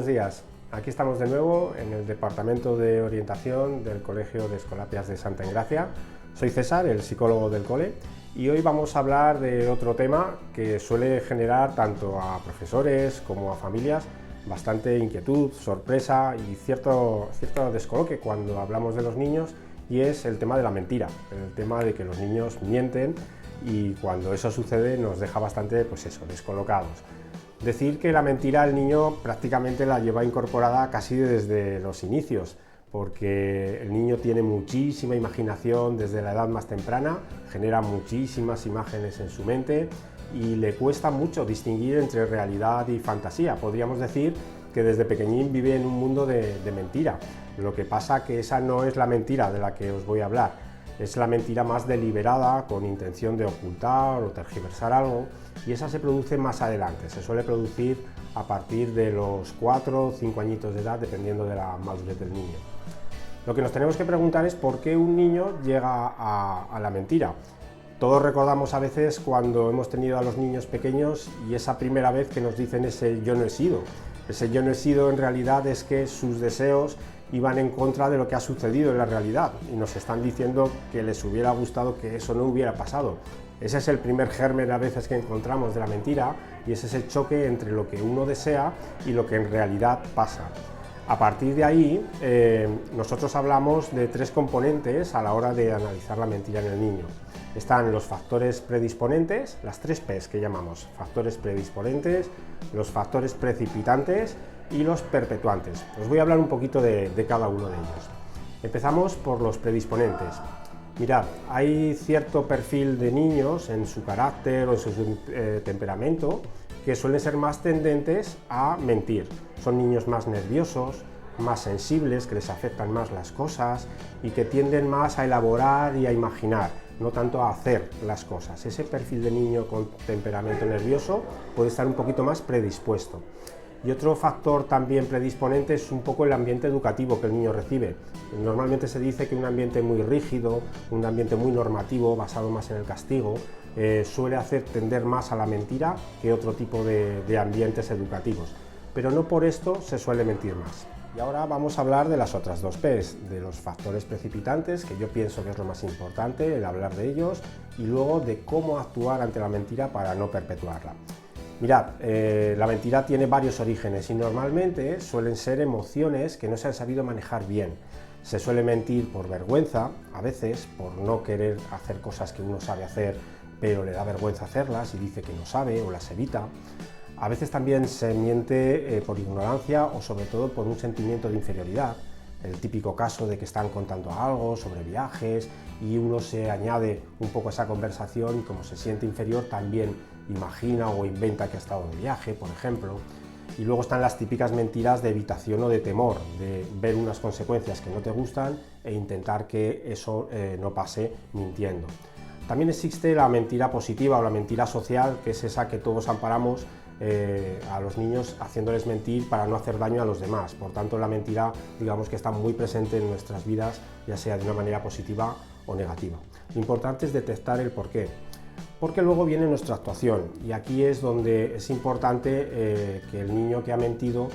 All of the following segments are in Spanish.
Buenos días, aquí estamos de nuevo en el Departamento de Orientación del Colegio de Escolapias de Santa Engracia. Soy César, el psicólogo del cole, y hoy vamos a hablar de otro tema que suele generar tanto a profesores como a familias bastante inquietud, sorpresa y cierto descoloque cuando hablamos de los niños, y es el tema de la mentira, el tema de que los niños mienten, y cuando eso sucede nos deja bastante descolocados. Decir que la mentira el niño prácticamente la lleva incorporada casi desde los inicios, porque el niño tiene muchísima imaginación desde la edad más temprana, genera muchísimas imágenes en su mente y le cuesta mucho distinguir entre realidad y fantasía. Podríamos decir que desde pequeñín vive en un mundo de mentira. Lo que pasa que esa no es la mentira de la que os voy a hablar. Es la mentira más deliberada, con intención de ocultar o tergiversar algo, y esa se produce más adelante, se suele producir a partir de los 4 o 5 añitos de edad, dependiendo de la madurez del niño. Lo que nos tenemos que preguntar es por qué un niño llega a la mentira. Todos recordamos a veces cuando hemos tenido a los niños pequeños y esa primera vez que nos dicen ese yo no he sido. Ese yo no he sido en realidad es que sus deseos iban en contra de lo que ha sucedido en la realidad y nos están diciendo que les hubiera gustado que eso no hubiera pasado. Ese es el primer germen a veces que encontramos de la mentira, y es ese choque entre lo que uno desea y lo que en realidad pasa. A partir de ahí, nosotros hablamos de 3 componentes a la hora de analizar la mentira en el niño. Están los factores predisponentes, las 3 P's que llamamos: factores predisponentes, los factores precipitantes y los perpetuantes. Os voy a hablar un poquito de cada uno de ellos. Empezamos por los predisponentes. Mirad, hay cierto perfil de niños en su carácter o en su temperamento que suelen ser más tendentes a mentir. Son niños más nerviosos, más sensibles, que les afectan más las cosas y que tienden más a elaborar y a imaginar, no tanto a hacer las cosas. Ese perfil de niño con temperamento nervioso puede estar un poquito más predispuesto. Y otro factor también predisponente es un poco el ambiente educativo que el niño recibe. Normalmente se dice que un ambiente muy rígido, un ambiente muy normativo, basado más en el castigo, suele hacer tender más a la mentira que otro tipo de ambientes educativos. Pero no por esto se suele mentir más. Y ahora vamos a hablar de las otras 2 P's, de los factores precipitantes, que yo pienso que es lo más importante, el hablar de ellos, y luego de cómo actuar ante la mentira para no perpetuarla. Mirad, la mentira tiene varios orígenes y normalmente suelen ser emociones que no se han sabido manejar bien. Se suele mentir por vergüenza, a veces por no querer hacer cosas que uno sabe hacer, pero le da vergüenza hacerlas y dice que no sabe o las evita. A veces también se miente por ignorancia o sobre todo por un sentimiento de inferioridad. El típico caso de que están contando algo sobre viajes y uno se añade un poco a esa conversación y como se siente inferior también imagina o inventa que ha estado de viaje, por ejemplo. Y luego están las típicas mentiras de evitación o de temor, de ver unas consecuencias que no te gustan e intentar que eso no pase mintiendo. También existe la mentira positiva o la mentira social, que es esa que todos amparamos a los niños haciéndoles mentir para no hacer daño a los demás. Por tanto, la mentira, digamos que está muy presente en nuestras vidas, ya sea de una manera positiva o negativa. Lo importante es detectar el porqué, porque luego viene nuestra actuación, y aquí es donde es importante que el niño que ha mentido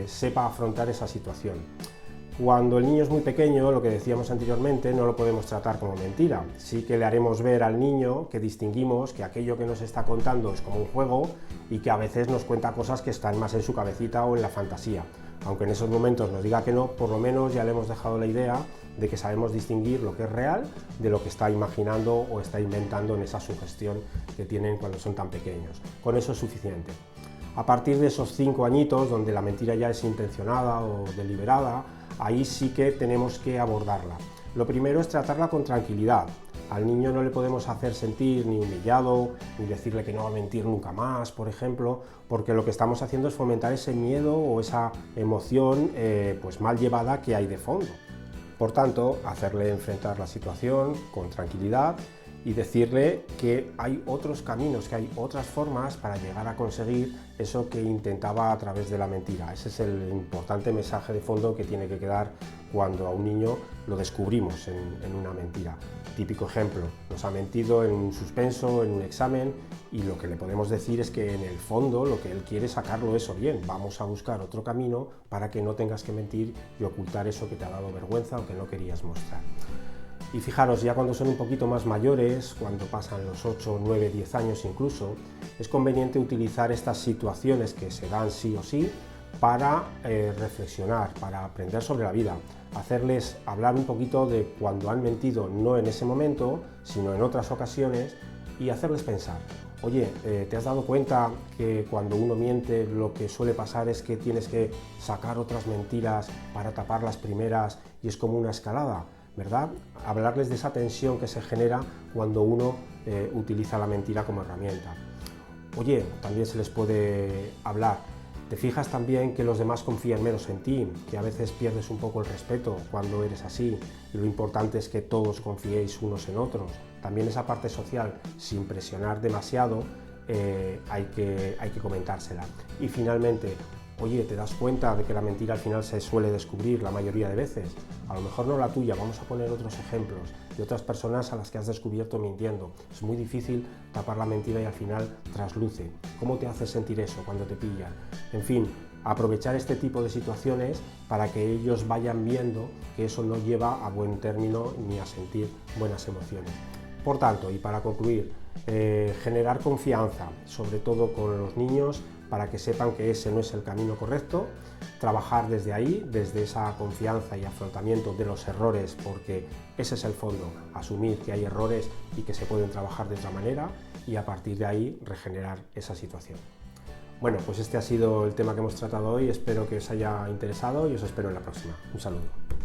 sepa afrontar esa situación. Cuando el niño es muy pequeño, lo que decíamos anteriormente, no lo podemos tratar como mentira. Sí que le haremos ver al niño que distinguimos que aquello que nos está contando es como un juego y que a veces nos cuenta cosas que están más en su cabecita o en la fantasía. Aunque en esos momentos nos diga que no, por lo menos ya le hemos dejado la idea de que sabemos distinguir lo que es real de lo que está imaginando o está inventando en esa sugestión que tienen cuando son tan pequeños. Con eso es suficiente. A partir de esos 5 añitos, donde la mentira ya es intencionada o deliberada, ahí sí que tenemos que abordarla. Lo primero es tratarla con tranquilidad. Al niño no le podemos hacer sentir ni humillado, ni decirle que no va a mentir nunca más, por ejemplo, porque lo que estamos haciendo es fomentar ese miedo o esa emoción mal llevada que hay de fondo. Por tanto, hacerle enfrentar la situación con tranquilidad y decirle que hay otros caminos, que hay otras formas para llegar a conseguir eso que intentaba a través de la mentira. Ese es el importante mensaje de fondo que tiene que quedar cuando a un niño lo descubrimos en una mentira. Típico ejemplo, nos ha mentido en un suspenso, en un examen, y lo que le podemos decir es que en el fondo lo que él quiere es sacarlo eso bien. Vamos a buscar otro camino para que no tengas que mentir y ocultar eso que te ha dado vergüenza o que no querías mostrar. Y fijaros, ya cuando son un poquito más mayores, cuando pasan los 8, 9, 10 años incluso, es conveniente utilizar estas situaciones que se dan sí o sí para reflexionar, para aprender sobre la vida, hacerles hablar un poquito de cuando han mentido, no en ese momento, sino en otras ocasiones, y hacerles pensar. Oye, ¿te has dado cuenta que cuando uno miente lo que suele pasar es que tienes que sacar otras mentiras para tapar las primeras y es como una escalada? ¿Verdad? Hablarles de esa tensión que se genera cuando uno utiliza la mentira como herramienta. Oye, también se les puede hablar. ¿Te fijas también que los demás confían menos en ti? Que a veces pierdes un poco el respeto cuando eres así y lo importante es que todos confiéis unos en otros. También esa parte social, sin presionar demasiado, hay que comentársela. Y finalmente, oye, ¿te das cuenta de que la mentira al final se suele descubrir la mayoría de veces? A lo mejor no la tuya, vamos a poner otros ejemplos de otras personas a las que has descubierto mintiendo. Es muy difícil tapar la mentira y al final trasluce. ¿Cómo te hace sentir eso cuando te pillan? En fin, aprovechar este tipo de situaciones para que ellos vayan viendo que eso no lleva a buen término ni a sentir buenas emociones. Por tanto, y para concluir, generar confianza, sobre todo con los niños, para que sepan que ese no es el camino correcto, trabajar desde ahí, desde esa confianza y afrontamiento de los errores, porque ese es el fondo, asumir que hay errores y que se pueden trabajar de otra manera y a partir de ahí regenerar esa situación. Bueno, pues este ha sido el tema que hemos tratado hoy, espero que os haya interesado y os espero en la próxima. Un saludo.